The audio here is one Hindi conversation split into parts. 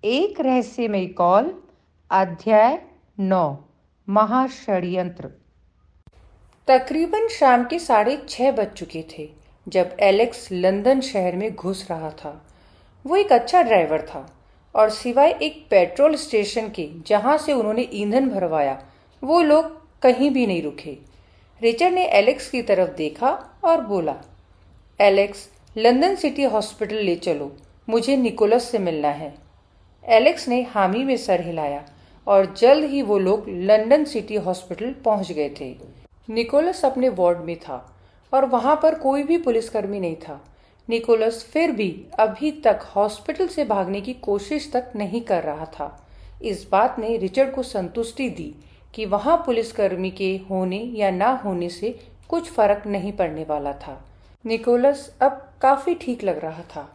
एक रहस्यमय कॉल। अध्याय 9। महाषड्यंत्र। तकरीबन शाम के 6:30 बज चुके थे जब एलेक्स लंदन शहर में घुस रहा था। वो एक अच्छा ड्राइवर था और सिवाय एक पेट्रोल स्टेशन के जहां से उन्होंने ईंधन भरवाया, वो लोग कहीं भी नहीं रुके। रिचर्ड ने एलेक्स की तरफ देखा और बोला, एलेक्स, लंदन सिटी हॉस्पिटल ले चलो, मुझे निकोलस से मिलना है। एलेक्स ने हामी में सर हिलाया और जल्द ही वो लोग लंदन सिटी हॉस्पिटल पहुंच गए थे। निकोलस अपने वार्ड में था और वहां पर कोई भी पुलिसकर्मी नहीं था। निकोलस फिर भी अभी तक हॉस्पिटल से भागने की कोशिश तक नहीं कर रहा था। इस बात ने रिचर्ड को संतुष्टि दी कि वहां पुलिसकर्मी के होने या ना होने से कुछ फर्क नहीं पड़ने वाला था। निकोलस अब काफी ठीक लग रहा था।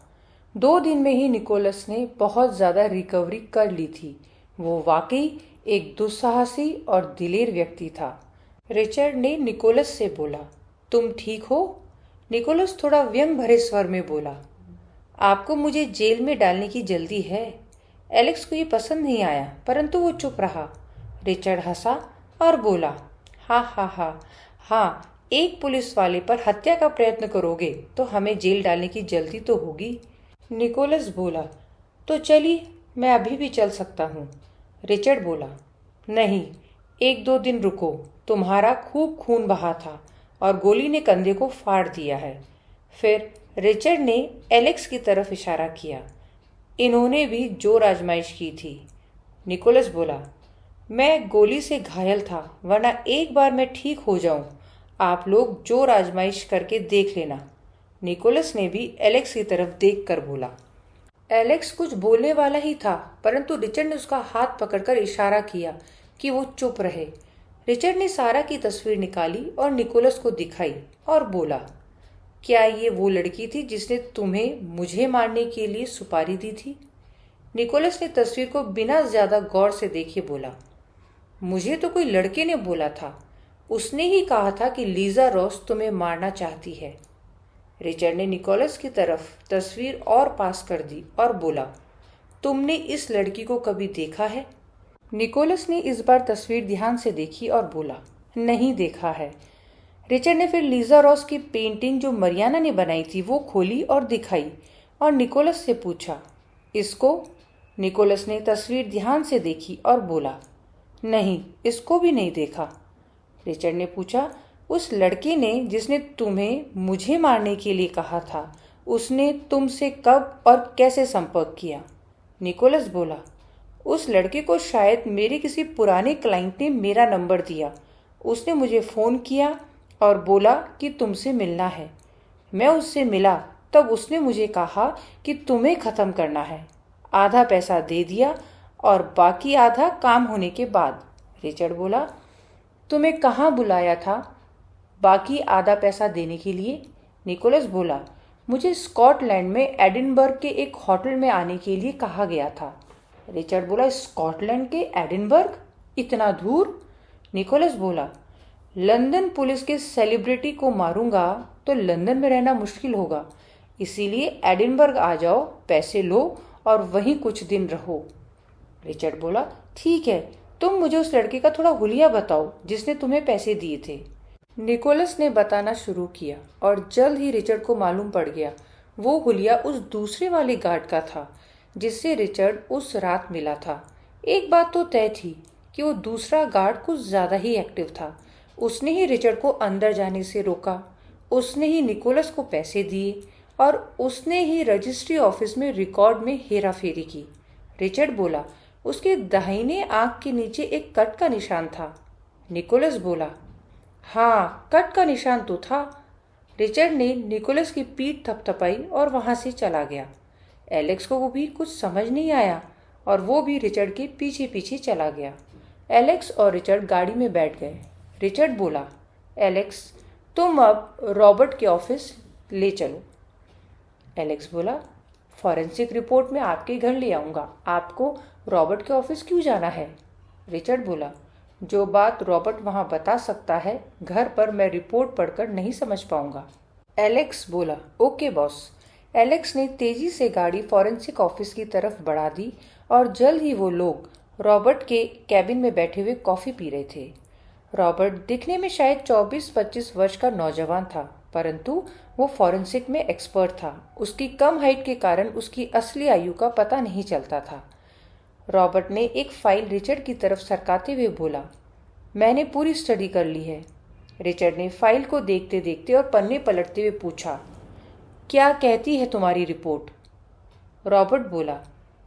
2 दिन में ही निकोलस ने बहुत ज्यादा रिकवरी कर ली थी। वो वाकई एक दुस्साहसी और दिलेर व्यक्ति था। रिचर्ड ने निकोलस से बोला, तुम ठीक हो? निकोलस थोड़ा व्यंग भरे स्वर में बोला, आपको मुझे जेल में डालने की जल्दी है। एलेक्स को ये पसंद नहीं आया, परंतु वो चुप रहा। रिचर्ड हंसा और बोला, हा हा हा, हाँ, एक पुलिस वाले पर हत्या का प्रयत्न करोगे तो हमें जेल डालने की जल्दी तो होगी। निकोलस बोला, तो चलिए, मैं अभी भी चल सकता हूँ। रिचर्ड बोला, नहीं, 1-2 दिन रुको, तुम्हारा खूब खून बहा था और गोली ने कंधे को फाड़ दिया है। फिर रिचर्ड ने एलेक्स की तरफ इशारा किया, इन्होंने भी जोर आजमाइश की थी। निकोलस बोला, मैं गोली से घायल था, वरना एक बार मैं ठीक हो जाऊं। आप लोग जोर आजमाइश करके देख लेना। निकोलस ने भी एलेक्स की तरफ देखकर बोला। एलेक्स कुछ बोलने वाला ही था, परंतु रिचर्ड ने उसका हाथ पकड़कर इशारा किया कि वो चुप रहे। रिचर्ड ने सारा की तस्वीर निकाली और निकोलस को दिखाई और बोला, क्या ये वो लड़की थी जिसने तुम्हें मुझे मारने के लिए सुपारी दी थी? निकोलस ने तस्वीर को बिना ज्यादा गौर से देखे बोला, मुझे तो कोई लड़के ने बोला था, उसने ही कहा था कि लीजा रॉस तुम्हें मारना चाहती है। रिचर्ड ने निकोलस की तरफ तस्वीर और पास कर दी और बोला, तुमने इस लड़की को कभी देखा है? निकोलस ने इस बार तस्वीर ध्यान से देखी और बोला, नहीं देखा है। रिचर्ड ने फिर लीजा रॉस की पेंटिंग जो मरियाना ने बनाई थी वो खोली और दिखाई और निकोलस से पूछा, इसको? निकोलस ने तस्वीर ध्यान से देखी और बोला, नहीं, इसको भी नहीं देखा। रिचर्ड ने पूछा, उस लड़के ने जिसने तुम्हें मुझे मारने के लिए कहा था, उसने तुमसे कब और कैसे संपर्क किया? निकोलस बोला, उस लड़के को शायद मेरे किसी पुराने क्लाइंट ने मेरा नंबर दिया। उसने मुझे फ़ोन किया और बोला कि तुमसे मिलना है। मैं उससे मिला, तब उसने मुझे कहा कि तुम्हें ख़त्म करना है। आधा पैसा दे दिया और बाकी आधा काम होने के बाद। रिचर्ड बोला, तुम्हें कहाँ बुलाया था बाकी आधा पैसा देने के लिए? निकोलस बोला, मुझे स्कॉटलैंड में एडिनबर्ग के एक होटल में आने के लिए कहा गया था। रिचर्ड बोला, स्कॉटलैंड के एडिनबर्ग? इतना दूर? निकोलस बोला, लंदन पुलिस के सेलिब्रिटी को मारूंगा तो लंदन में रहना मुश्किल होगा, इसीलिए एडिनबर्ग आ जाओ, पैसे लो और वहीं कुछ दिन रहो। रिचर्ड बोला, ठीक है, तुम मुझे उस लड़के का थोड़ा हुलिया बताओ जिसने तुम्हें पैसे दिए थे। निकोलस ने बताना शुरू किया और जल्द ही रिचर्ड को मालूम पड़ गया वो हुलिया उस दूसरे वाले गार्ड का था जिससे रिचर्ड उस रात मिला था। एक बात तो तय थी कि वो दूसरा गार्ड कुछ ज्यादा ही एक्टिव था। उसने ही रिचर्ड को अंदर जाने से रोका, उसने ही निकोलस को पैसे दिए और उसने ही रजिस्ट्री ऑफिस में रिकॉर्ड में हेराफेरी की। रिचर्ड बोला, उसके दाहिने आंख के नीचे एक कट का निशान था। निकोलस बोला, हाँ, कट का निशान तो था। रिचर्ड ने निकोलस की पीठ थपथपाई और वहां से चला गया। एलेक्स को भी कुछ समझ नहीं आया और वो भी रिचर्ड के पीछे पीछे चला गया। एलेक्स और रिचर्ड गाड़ी में बैठ गए। रिचर्ड बोला, एलेक्स, तुम अब रॉबर्ट के ऑफिस ले चलो। एलेक्स बोला, फॉरेंसिक रिपोर्ट में आपके घर ले आऊंगा, आपको रॉबर्ट के ऑफिस क्यों जाना है? रिचर्ड बोला, जो बात रॉबर्ट वहां बता सकता है, घर पर मैं रिपोर्ट पढ़कर नहीं समझ पाऊंगा। एलेक्स बोला, ओके बॉस। एलेक्स ने तेजी से गाड़ी फॉरेंसिक ऑफिस की तरफ बढ़ा दी और जल्द ही वो लोग रॉबर्ट के कैबिन में बैठे हुए कॉफी पी रहे थे। रॉबर्ट दिखने में शायद 24-25 वर्ष का नौजवान था, परंतु वो फॉरेंसिक में एक्सपर्ट था। उसकी कम हाइट के कारण उसकी असली आयु का पता नहीं चलता था। रॉबर्ट ने एक फाइल रिचर्ड की तरफ सरकाते हुए बोला, मैंने पूरी स्टडी कर ली है। रिचर्ड ने फाइल को देखते देखते और पन्ने पलटते हुए पूछा, क्या कहती है तुम्हारी रिपोर्ट? रॉबर्ट बोला,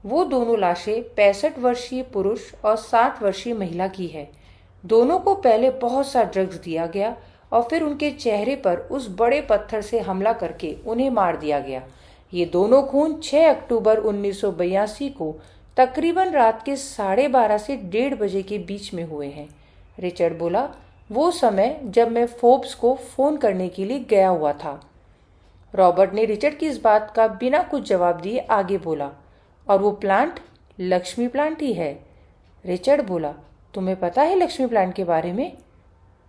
वो दोनों लाशें 65 वर्षीय पुरुष और 60 वर्षीय महिला की है। दोनों को पहले बहुत सा ड्रग्स दिया गया और फिर उनके चेहरे पर उस बड़े पत्थर से हमला करके उन्हें मार दिया गया। ये दोनों खून 6 अक्टूबर 1982 को तकरीबन रात के 12:30 से 1:30 बजे के बीच में हुए हैं। रिचर्ड बोला, वो समय जब मैं फोर्ब्स को फोन करने के लिए गया हुआ था। रॉबर्ट ने रिचर्ड की इस बात का बिना कुछ जवाब दिए आगे बोला, और वो प्लांट लक्ष्मी प्लांट ही है। रिचर्ड बोला, तुम्हें पता है लक्ष्मी प्लांट के बारे में?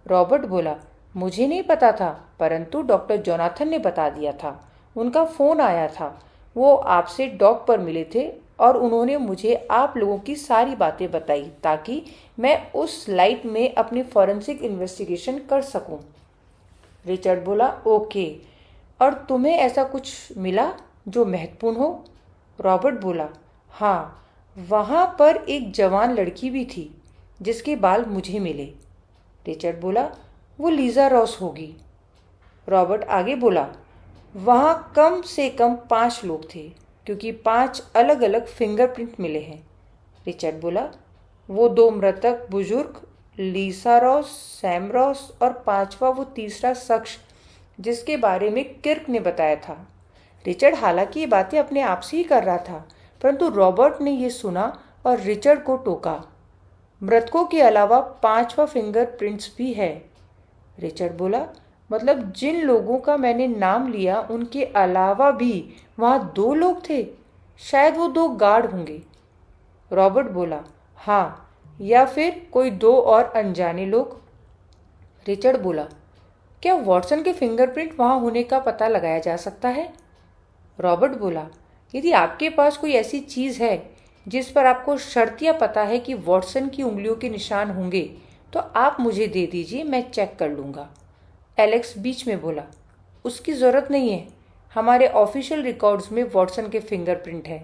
रॉबर्ट बोला, मुझे नहीं पता था, परंतु डॉक्टर जोनाथन ने बता दिया था। उनका फ़ोन आया था। वो आपसे डॉक पर मिले थे और उन्होंने मुझे आप लोगों की सारी बातें बताई ताकि मैं उस लाइट में अपनी फॉरेंसिक इन्वेस्टिगेशन कर सकूं। रिचर्ड बोला, ओके, और तुम्हें ऐसा कुछ मिला जो महत्वपूर्ण हो? रॉबर्ट बोला, हाँ, वहाँ पर एक जवान लड़की भी थी जिसके बाल मुझे मिले। रिचर्ड बोला, वो लीजा रॉस होगी। रॉबर्ट आगे बोला, वहाँ कम से कम 5 लोग थे क्योंकि 5 अलग अलग फिंगरप्रिंट मिले हैं। रिचर्ड बोला, वो 2 मृतक बुजुर्ग, लीसा रॉस, सैम रॉस और 5वां वो तीसरा शख्स जिसके बारे में किर्क ने बताया था। रिचर्ड हालांकि ये बातें अपने आप से ही कर रहा था, परंतु रॉबर्ट ने ये सुना और रिचर्ड को टोका, मृतकों के अलावा 5वां फिंगरप्रिंट्स भी है। रिचर्ड बोला, मतलब जिन लोगों का मैंने नाम लिया उनके अलावा भी वहाँ 2 लोग थे? शायद वो 2 गार्ड होंगे। रॉबर्ट बोला, हाँ, या फिर कोई 2 और अनजाने लोग। रिचर्ड बोला, क्या वॉटसन के फिंगरप्रिंट वहाँ होने का पता लगाया जा सकता है? रॉबर्ट बोला, यदि आपके पास कोई ऐसी चीज़ है जिस पर आपको शर्तिया पता है कि वॉटसन की उंगलियों के निशान होंगे तो आप मुझे दे दीजिए, मैं चेक कर लूँगा। एलेक्स बीच में बोला, उसकी ज़रूरत नहीं है, हमारे ऑफिशियल रिकॉर्ड्स में वॉटसन के फिंगरप्रिंट है।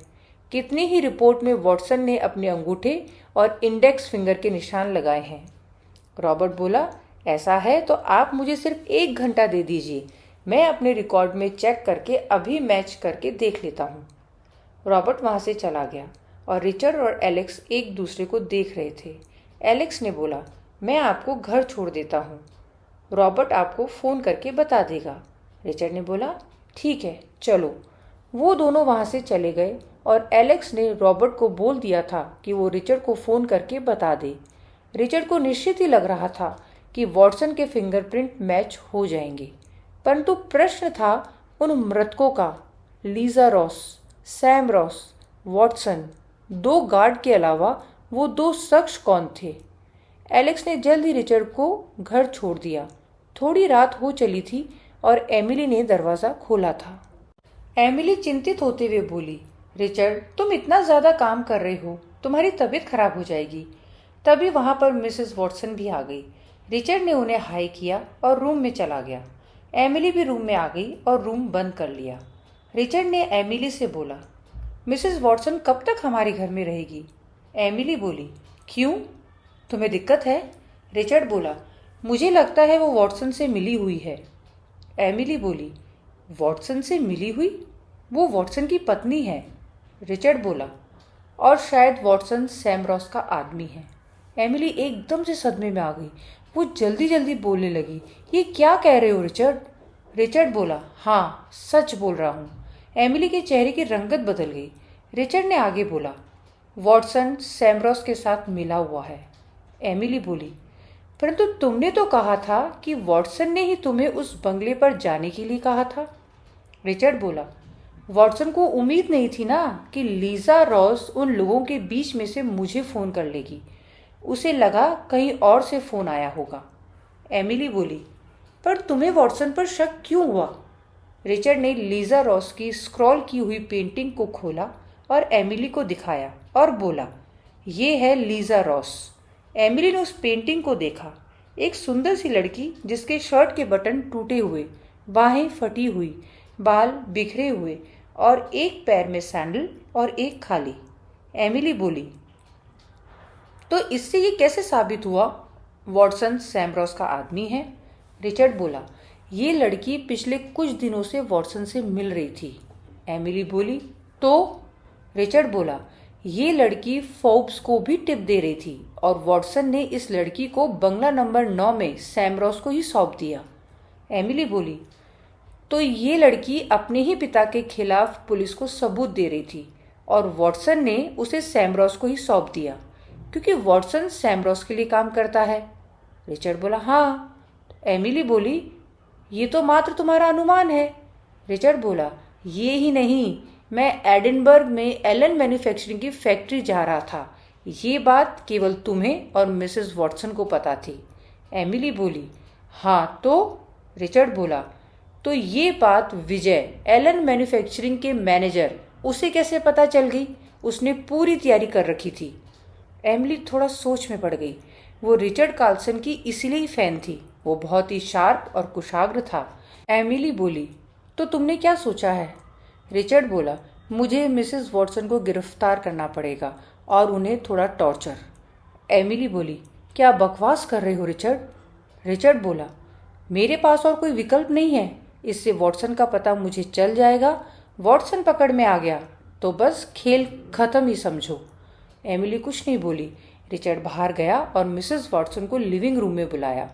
कितनी ही रिपोर्ट में वॉटसन ने अपने अंगूठे और इंडेक्स फिंगर के निशान लगाए हैं। रॉबर्ट बोला, ऐसा है तो आप मुझे सिर्फ 1 घंटा दे दीजिए, मैं अपने रिकॉर्ड में चेक करके अभी मैच करके देख लेता हूँ। रॉबर्ट वहाँ से चला गया और रिचर्ड और एलेक्स एक दूसरे को देख रहे थे। एलेक्स ने बोला, मैं आपको घर छोड़ देता हूँ, रॉबर्ट आपको फ़ोन करके बता देगा। रिचर्ड ने बोला, ठीक है, चलो। वो दोनों वहाँ से चले गए और एलेक्स ने रॉबर्ट को बोल दिया था कि वो रिचर्ड को फ़ोन करके बता दे। रिचर्ड को निश्चित ही लग रहा था कि वॉटसन के फिंगरप्रिंट मैच हो जाएंगे, परंतु प्रश्न था उन मृतकों का, Lisa Ross, Sam Ross, Watson, 2 guard के अलावा वो 2 शख्स कौन थे? एलेक्स ने जल्द ही रिचर्ड को घर छोड़ दिया। थोड़ी रात हो चली थी और एमिली ने दरवाज़ा खोला था। एमिली चिंतित होते हुए बोली, रिचर्ड, तुम इतना ज़्यादा काम कर रहे हो, तुम्हारी तबीयत खराब हो जाएगी। तभी वहाँ पर मिसेस वॉटसन भी आ गई। रिचर्ड ने उन्हें हाय किया और रूम में चला गया। एमिली भी रूम में आ गई और रूम बंद कर लिया। रिचर्ड ने एमिली से बोला, मिसेस वॉटसन कब तक हमारे घर में रहेगी? एमिली बोली, क्यों, तुम्हें दिक्कत है? रिचर्ड बोला, मुझे लगता है वो वॉटसन से मिली हुई है। एमिली बोली, वॉटसन से मिली हुई? वो वॉटसन की पत्नी है। रिचर्ड बोला, और शायद वॉटसन सैम रॉस का आदमी है। एमिली एकदम से सदमे में आ गई। वो जल्दी जल्दी बोलने लगी, ये क्या कह रहे हो रिचर्ड? रिचर्ड बोला, हाँ, सच बोल रहा हूँ। एमिली के चेहरे की रंगत बदल गई। रिचर्ड ने आगे बोला, वॉटसन सैम रॉस के साथ मिला हुआ है। एमिली बोली, परंतु तुमने तो कहा था कि वॉटसन ने ही तुम्हें उस बंगले पर जाने के लिए कहा था। रिचर्ड बोला, वॉटसन को उम्मीद नहीं थी ना कि लीजा रॉस उन लोगों के बीच में से मुझे फ़ोन कर लेगी। उसे लगा कहीं और से फ़ोन आया होगा। एमिली बोली, पर तुम्हें वॉटसन पर शक क्यों हुआ? रिचर्ड ने लीजा रॉस की स्क्रॉल की हुई पेंटिंग को खोला और एमिली को दिखाया और बोला, ये है लीजा रॉस। एमिली ने उस पेंटिंग को देखा। एक सुंदर सी लड़की जिसके शर्ट के बटन टूटे हुए, बाहें फटी हुई, बाल बिखरे हुए और एक पैर में सैंडल और एक खाली। एमिली बोली, तो इससे ये कैसे साबित हुआ वॉटसन सैम रॉस का आदमी है? रिचर्ड बोला, ये लड़की पिछले कुछ दिनों से वॉटसन से मिल रही थी। एमिली बोली, तो? रिचर्ड बोला, ये लड़की फोर्ब्स को भी टिप दे रही थी और वॉटसन ने इस लड़की को बंगला नंबर 9 में सैम रॉस को ही सौंप दिया। एमिली बोली, तो ये लड़की अपने ही पिता के खिलाफ पुलिस को सबूत दे रही थी और वॉटसन ने उसे सैम रॉस को ही सौंप दिया क्योंकि वॉटसन सैम रॉस के लिए काम करता है। रिचर्ड बोला, हाँ। एमिली बोली, ये तो मात्र तुम्हारा अनुमान है। रिचर्ड बोला, ये ही नहीं, मैं एडिनबर्ग में एलन मैन्युफैक्चरिंग की फैक्ट्री जा रहा था। ये बात केवल तुम्हें और मिसेस वॉटसन को पता थी। एमिली बोली, हाँ तो? रिचर्ड बोला, तो ये बात विजय, एलन मैन्युफैक्चरिंग के मैनेजर, उसे कैसे पता चल गई? उसने पूरी तैयारी कर रखी थी। एमिली थोड़ा सोच में पड़ गई। वो रिचर्ड कार्लसन की इसीलिए ही फैन थी। वो बहुत ही शार्प और कुशाग्र था। एमिली बोली, तो तुमने क्या सोचा है? रिचर्ड बोला, मुझे मिसेस वॉटसन को गिरफ्तार करना पड़ेगा और उन्हें थोड़ा टॉर्चर। एमिली बोली, क्या बकवास कर रहे हो रिचर्ड? रिचर्ड बोला, मेरे पास और कोई विकल्प नहीं है। इससे वॉटसन का पता मुझे चल जाएगा। वॉटसन पकड़ में आ गया तो बस खेल खत्म ही समझो। एमिली कुछ नहीं बोली। रिचर्ड बाहर गया और मिसेस वॉटसन को लिविंग रूम में बुलाया।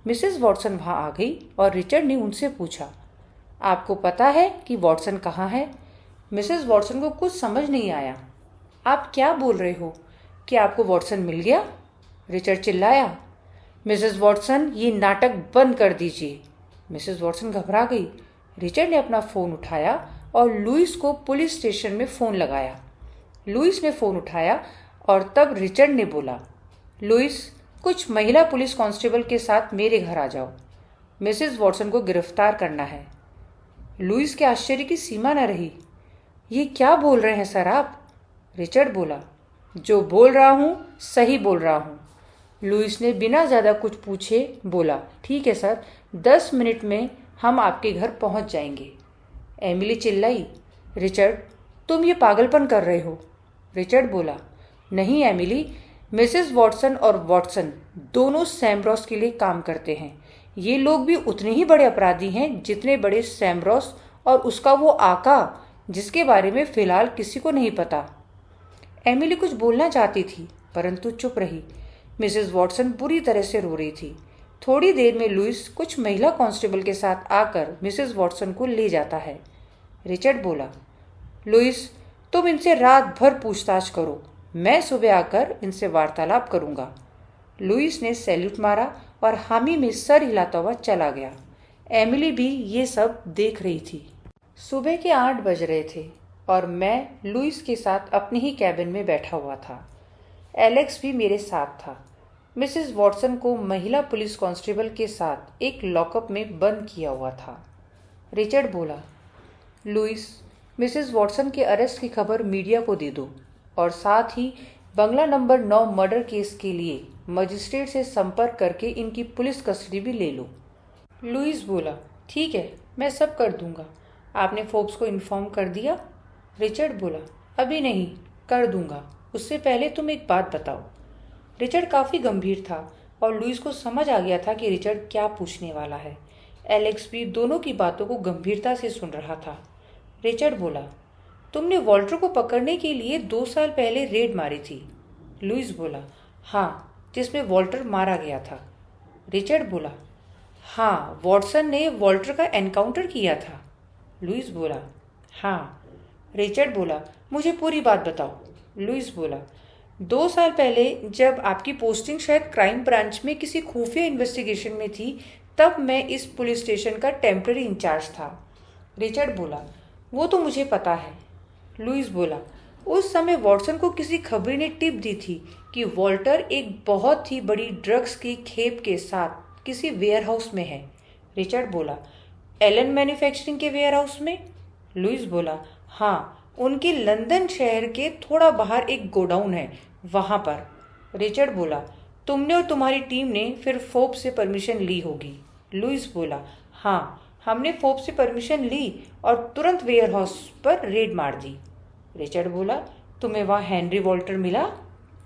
मिसेस वॉटसन वहां आ गई और रिचर्ड ने उनसे पूछा, आपको पता है कि वॉटसन कहाँ है? मिसेस वॉटसन को कुछ समझ नहीं आया। आप क्या बोल रहे हो? क्या आपको वॉटसन मिल गया? रिचर्ड चिल्लाया। मिसेस वॉटसन, ये नाटक बंद कर दीजिए। मिसेस वॉटसन घबरा गई। रिचर्ड ने अपना फ़ोन उठाया और लुइस को पुलिस स्टेशन में फ़ोन लगाया। लुइस ने फ़ोन उठाया और तब रिचर्ड ने बोला, लुइस, कुछ महिला पुलिस कांस्टेबल के साथ मेरे घर आ जाओ। मिसेस वॉटसन को गिरफ्तार करना है। लुइस के आश्चर्य की सीमा न रही। ये क्या बोल रहे हैं सर आप? रिचर्ड बोला, जो बोल रहा हूँ सही बोल रहा हूँ। लुइस ने बिना ज़्यादा कुछ पूछे बोला, ठीक है सर, 10 मिनट में हम आपके घर पहुँच जाएंगे। एमिली चिल्लाई, रिचर्ड, तुम ये पागलपन कर रहे हो। रिचर्ड बोला, नहीं एमिली, मिसेस वॉटसन और वॉटसन दोनों सैम रॉस के लिए काम करते हैं। ये लोग भी उतने ही बड़े अपराधी हैं जितने बड़े सैम रॉस और उसका वो आका, जिसके बारे में फिलहाल किसी को नहीं पता। एमिली कुछ बोलना चाहती थी परंतु चुप रही। मिसेस वॉटसन बुरी तरह से रो रही थी। थोड़ी देर में लुइस कुछ महिला कांस्टेबल के साथ आकर मिसेस वॉटसन को ले जाता है। रिचर्ड बोला, लुइस, तुम इनसे रात भर पूछताछ करो, मैं सुबह आकर इनसे वार्तालाप करूंगा। लुइस ने सैल्यूट मारा और हामी में सर हिलाता हुआ चला गया। एमिली भी ये सब देख रही थी। सुबह के 8 बज रहे थे और मैं लुइस के साथ अपने ही कैबिन में बैठा हुआ था। एलेक्स भी मेरे साथ था। मिसेस वॉटसन को महिला पुलिस कांस्टेबल के साथ एक लॉकअप में बंद किया हुआ था। रिचर्ड बोला, लुइस, मिसेस वॉटसन के अरेस्ट की खबर मीडिया को दे दो और साथ ही बंगला नंबर 9 मर्डर केस के लिए मजिस्ट्रेट से संपर्क करके इनकी पुलिस कस्टडी भी ले लो। लुइस बोला, ठीक है, मैं सब कर दूंगा। आपने फोर्ब्स को इन्फॉर्म कर दिया? रिचर्ड बोला, अभी नहीं, कर दूंगा। उससे पहले तुम एक बात बताओ। रिचर्ड काफ़ी गंभीर था और लुइस को समझ आ गया था कि रिचर्ड क्या पूछने वाला है। एलेक्स भी दोनों की बातों को गंभीरता से सुन रहा था। रिचर्ड बोला, तुमने वॉल्टर को पकड़ने के लिए 2 साल पहले रेड मारी थी। लुइस बोला, हाँ, जिसमें वॉल्टर मारा गया था। रिचर्ड बोला, हाँ, वॉटसन ने वॉल्टर का एनकाउंटर किया था। लुइस बोला, हाँ। रिचर्ड बोला, मुझे पूरी बात बताओ। लुइस बोला, 2 साल पहले जब आपकी पोस्टिंग शायद क्राइम ब्रांच में किसी खुफिया इन्वेस्टिगेशन में थी, तब मैं इस पुलिस स्टेशन का टेम्पररी इंचार्ज था। रिचर्ड बोला, वो तो मुझे पता है। लुइस बोला, उस समय वॉटसन को किसी खबरी ने टिप दी थी कि वॉल्टर एक बहुत ही बड़ी ड्रग्स की खेप के साथ किसी वेयरहाउस में है। रिचर्ड बोला, एलन मैन्युफैक्चरिंग के वेयर हाउस में? लुइस बोला, हाँ, उनके लंदन शहर के थोड़ा बाहर एक गोडाउन है, वहां पर। रिचर्ड बोला, तुमने और तुम्हारी टीम ने फिर फोर्ब से परमिशन ली होगी। लुइस बोला, हाँ, हमने फोर्ब से परमिशन ली और तुरंत वेयर हाउस पर रेड मार दी। रिचर्ड बोला, तुम्हें वहाँ हेनरी वॉल्टर मिला?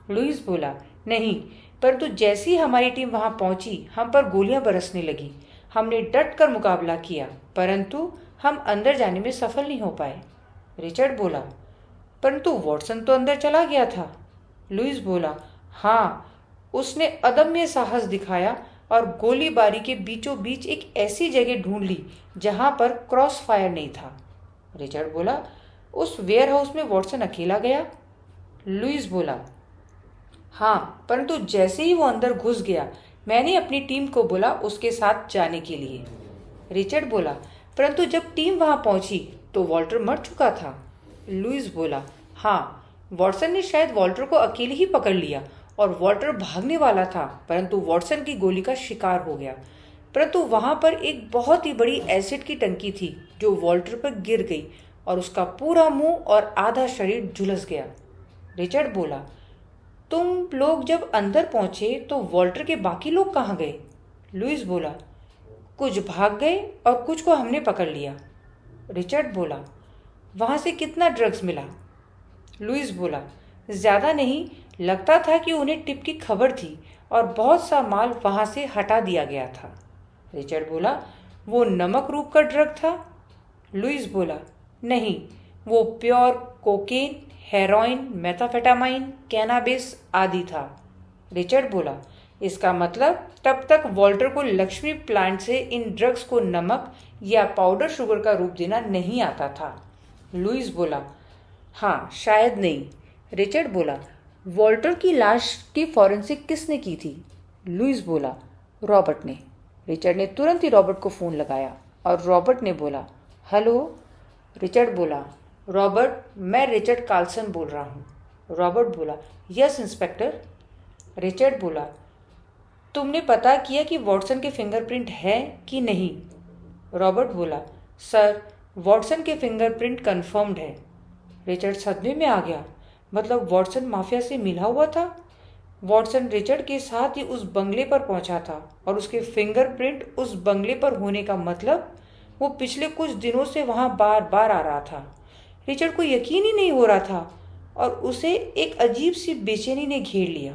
लुइस बोला, नहीं, परंतु जैसे ही हमारी टीम वहां पहुंची हम पर गोलियां बरसने लगी। हमने डट कर मुकाबला किया, परंतु हम अंदर जाने में सफल नहीं हो पाए। रिचर्ड बोला, परंतु वॉटसन तो अंदर चला गया था। लुइस बोला, हाँ, उसने अदम्य साहस दिखाया और गोलीबारी के बीचों बीच एक ऐसी जगह ढूंढ ली जहां पर क्रॉस फायर नहीं था। रिचर्ड बोला, उस वेयर हाउस में वॉटसन अकेला गया? लुइस बोला, हाँ, परंतु जैसे ही वो अंदर घुस गया मैंने अपनी टीम को बोला उसके साथ जाने के लिए। रिचर्ड बोला, परंतु जब टीम वहां पहुंची तो वॉल्टर मर चुका था। लुइस बोला, हाँ, वॉटसन ने शायद वॉल्टर को अकेले ही पकड़ लिया और वॉल्टर भागने वाला था, परंतु वॉटसन की गोली का शिकार हो गया। परंतु वहां पर एक बहुत ही बड़ी एसिड की टंकी थी जो वॉल्टर पर गिर गई और उसका पूरा मुंह और आधा शरीर झुलस गया। रिचर्ड बोला, तुम लोग जब अंदर पहुंचे तो वॉल्टर के बाकी लोग कहाँ गए? लुइस बोला, कुछ भाग गए और कुछ को हमने पकड़ लिया। रिचर्ड बोला, वहां से कितना ड्रग्स मिला? लुइस बोला, ज्यादा नहीं, लगता था कि उन्हें टिप की खबर थी और बहुत सा माल वहां से हटा दिया गया था। रिचर्ड बोला, वो नमक रूप का ड्रग था? लुइस बोला, नहीं, वो प्योर कोकेन, हेरोइन, मेथाफेटामाइन, कैनाबिस आदि था। रिचर्ड बोला, इसका मतलब तब तक वॉल्टर को लक्ष्मी प्लांट से इन ड्रग्स को नमक या पाउडर शुगर का रूप देना नहीं आता था। लुइस बोला, हाँ, शायद नहीं। रिचर्ड बोला, वॉल्टर की लाश की फॉरेंसिक किसने की थी? लुइस बोला, रॉबर्ट ने। रिचर्ड ने तुरंत ही रॉबर्ट को फ़ोन लगाया और रॉबर्ट ने बोला, हेलो। रिचर्ड बोला, रॉबर्ट, मैं रिचर्ड कार्लसन बोल रहा हूँ। रॉबर्ट बोला, यस इंस्पेक्टर। रिचर्ड बोला, तुमने पता किया कि वॉटसन के फिंगरप्रिंट है कि नहीं? रॉबर्ट बोला, सर, वॉटसन के फिंगरप्रिंट कंफर्म्ड है। रिचर्ड सदमे में आ गया, मतलब वॉटसन माफिया से मिला हुआ था। वॉटसन रिचर्ड के साथ ही उस बंगले पर पहुंचा था और उसके फिंगरप्रिंट उस बंगले पर होने का मतलब वो पिछले कुछ दिनों से वहां बार बार आ रहा था। रिचर्ड को यकीन ही नहीं हो रहा था और उसे एक अजीब सी बेचैनी ने घेर लिया।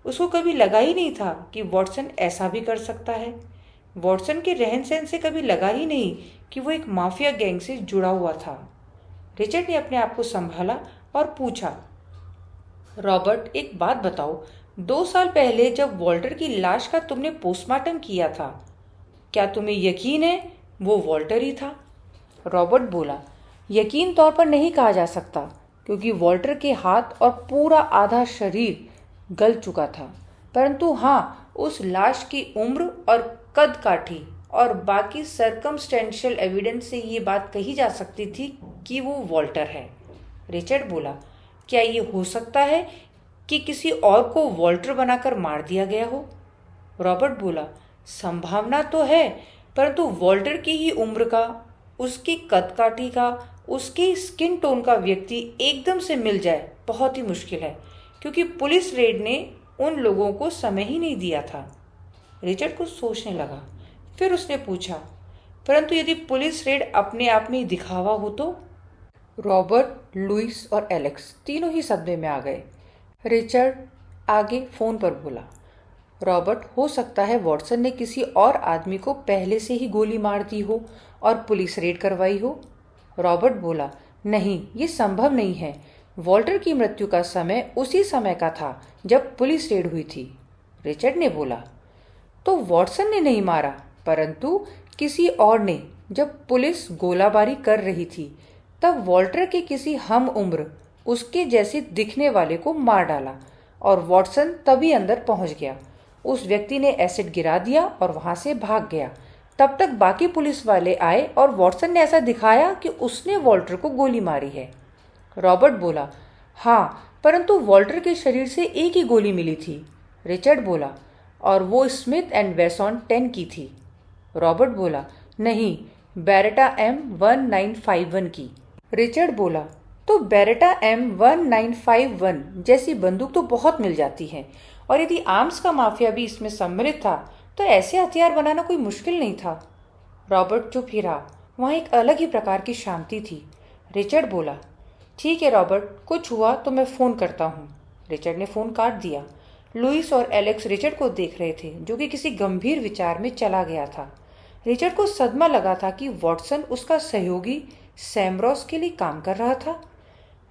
उसको कभी लगा ही नहीं था कि वॉटसन ऐसा भी कर सकता है। वॉटसन के रहन सहन से कभी लगा ही नहीं कि वो एक माफिया गैंग से जुड़ा हुआ था। रिचर्ड ने अपने आप को संभाला और पूछा, रॉबर्ट, एक बात बताओ, 2 साल पहले जब वॉल्टर की लाश का तुमने पोस्टमार्टम किया था, क्या तुम्हें यकीन है वो वॉल्टर ही था? रॉबर्ट बोला, यकीन तौर पर नहीं कहा जा सकता क्योंकि वॉल्टर के हाथ और पूरा आधा शरीर गल चुका था, परंतु हाँ, उस लाश की उम्र और कद काठी और बाकी सर्कमस्टेंशियल एविडेंस से ये बात कही जा सकती थी कि वो वॉल्टर है। रिचर्ड बोला, क्या ये हो सकता है कि किसी और को वॉल्टर बनाकर मार दिया गया हो? रॉबर्ट बोला, संभावना तो है, परंतु वॉल्टर की ही उम्र का, उसकी कदकाठी का, उसकी स्किन टोन का व्यक्ति एकदम से मिल जाए बहुत ही मुश्किल है क्योंकि पुलिस रेड ने उन लोगों को समय ही नहीं दिया था। रिचर्ड कुछ सोचने लगा, फिर उसने पूछा, परंतु यदि पुलिस रेड अपने आप में ही दिखावा हो तो? रॉबर्ट, लुइस और एलेक्स तीनों ही सदमे में आ गए। रिचर्ड आगे फोन पर बोला, रॉबर्ट, हो सकता है वॉटसन ने किसी और आदमी को पहले से ही गोली मार दी हो और पुलिस रेड करवाई हो। रॉबर्ट बोला, नहीं, ये संभव नहीं है। वॉल्टर की मृत्यु का समय उसी समय का था जब पुलिस रेड हुई थी। रिचर्ड ने बोला, तो वॉटसन ने नहीं मारा, परंतु किसी और ने। जब पुलिस गोलाबारी कर रही थी तब वॉल्टर के किसी हम उम्र उसके जैसे दिखने वाले को मार डाला और वॉटसन तभी अंदर पहुंच गया। उस व्यक्ति ने एसिड गिरा दिया और वहां से भाग गया। तब तक बाकी पुलिस वाले आए और वॉटसन ने ऐसा दिखाया कि उसने वॉल्टर को गोली मारी है। रॉबर्ट बोला, हाँ, परंतु वॉल्टर के शरीर से एक ही गोली मिली थी। रिचर्ड बोला, और वो स्मिथ एंड वेसन 10 की थी। रॉबर्ट बोला, नहीं, बेरेटा M1951 की। रिचर्ड बोला, तो बेरेटा M1951 जैसी बंदूक तो बहुत मिल जाती है, और यदि आर्म्स का माफिया भी इसमें सम्मिलित था तो ऐसे हथियार बनाना कोई मुश्किल नहीं था। रॉबर्ट चुप ही रहा। वहाँ एक अलग ही प्रकार की शांति थी। रिचर्ड बोला, ठीक है रॉबर्ट, कुछ हुआ तो मैं फ़ोन करता हूँ। रिचर्ड ने फ़ोन काट दिया। लुइस और एलेक्स रिचर्ड को देख रहे थे, जो कि किसी गंभीर विचार में चला गया था। रिचर्ड को सदमा लगा था कि वॉटसन उसका सहयोगी सैमरॉस के लिए काम कर रहा था।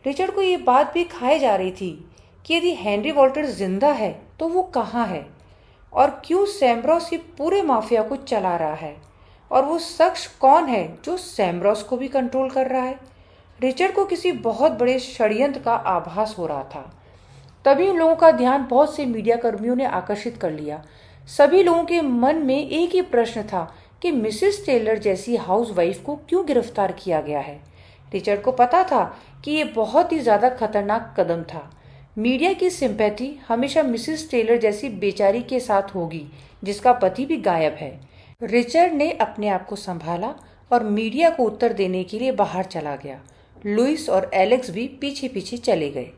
रिचर्ड को ये बात भी खाए जा रही थी कि यदि हेनरी वॉल्टर जिंदा है तो वो कहाँ है, और क्यों सैमरॉस ये पूरे माफिया को चला रहा है, और वो शख्स कौन है जो सैमरॉस को भी कंट्रोल कर रहा है। रिचर्ड को किसी बहुत बड़े षड्यंत्र का आभास हो रहा था। तभी उन लोगों का ध्यान बहुत से मीडिया कर्मियों ने आकर्षित कर लिया। सभी लोगों के मन में एक ही प्रश्न था कि मिसेस टेलर जैसी हाउसवाइफ को क्यों गिरफ्तार किया गया है। रिचर्ड को पता था कि ये बहुत ही ज्यादा खतरनाक कदम था। मीडिया की सिंपैथी हमेशा मिसेस टेलर जैसी बेचारी के साथ होगी जिसका पति भी गायब है। रिचर्ड ने अपने आप को संभाला और मीडिया को उत्तर देने के लिए बाहर चला गया। लुइस और एलेक्स भी पीछे पीछे चले गए।